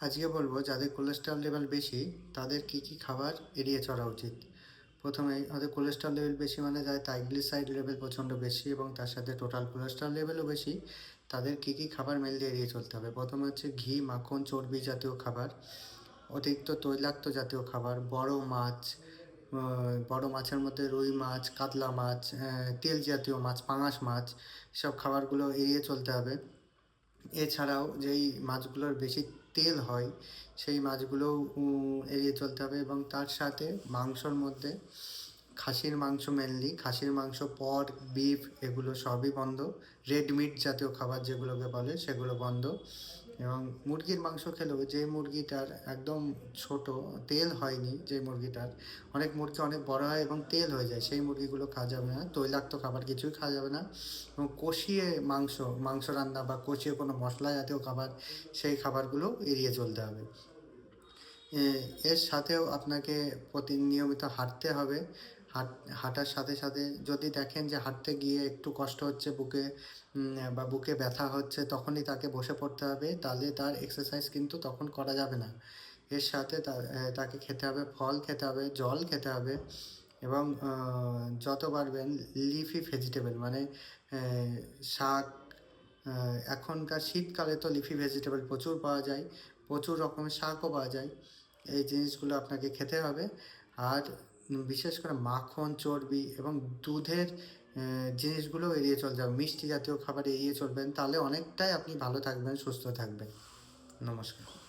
আজকে বলবো যাদের কোলেস্টেরল লেভেল বেশি তাদের কি খাবার এড়িয়ে চলা উচিত। প্রথমেই ওদের কোলেস্টেরল লেভেল বেশি মানে যাদের ট্রাইগ্লিসারাইড লেভেল প্রচণ্ড বেশি এবং তার সাথে টোটাল কোলেস্টেরল লেভেলও বেশি, তাদের কি খাবার মেনলি এড়িয়ে চলতে হবে। প্রথমে হচ্ছে ঘি, মাখন, চর্বি জাতীয় খাবার, অতিরিক্ত তৈলাক্ত জাতীয় খাবার, বড় মাছ, বড় মাছের মধ্যে রুই মাছ, কাতলা মাছ, তেল জাতীয় মাছ, পাঙাশ মাছ, সব খাবারগুলো এড়িয়ে চলতে হবে। এছাড়াও যেই মাছগুলোর বেশি তেল হয় সেই মাছগুলোও এড়িয়ে চলতে হবে এবং তার সাথে মাংসর মধ্যে খাসির মাংস, মেনলি খাসির মাংস, পর্ক, বিফ এগুলো সবই বন্ধ। রেড মিট জাতীয় খাবার যেগুলোকে বলে সেগুলো বন্ধ। এবং মুরগির মাংস খেলেও যে মুরগিটার একদম ছোট, তেল হয়নি, যে মুরগিটার, অনেক মুরগি অনেক বড় হয় এবং তেল হয়ে যায়, সেই মুরগিগুলো খাওয়া যাবে না। তৈলাক্ত খাবার কিছুই খাওয়া যাবে না। এবং কষিয়ে মাংস রান্না বা কষিয়ে কোনো মশলা জাতীয় খাবার, সেই খাবারগুলো এড়িয়ে চলতে হবে। এর সাথেও আপনাকে নিয়মিত হাঁটতে হবে। হাঁটার সাথে সাথে যদি দেখেন যে হাঁটতে গিয়ে একটু কষ্ট হচ্ছে বুকে বা বুকে ব্যথা হচ্ছে, তখনই তাকে বসে পড়তে হবে, তাহলে তার এক্সারসাইজ কিন্তু তখন করা যাবে না। এর সাথে তাকে খেতে হবে, ফল খেতে হবে, জল খেতে হবে এবং যত পারবেন লিফি ভেজিটেবল মানে শাক, এখনকার শীতকালে তো লিফি ভেজিটেবল প্রচুর পাওয়া যায়, প্রচুর রকমের শাকও পাওয়া যায়। এই জিনিসগুলো আপনাকে খেতে হবে। আর বিশেষ করে মাখন, চর্বি এবং দুধের জিনিসগুলো এড়িয়ে চলতে হবে। মিষ্টি জাতীয় খাবার এড়িয়ে চলবেন, তাহলে অনেকটাই আপনি ভালো থাকবেন, সুস্থ থাকবেন। নমস্কার।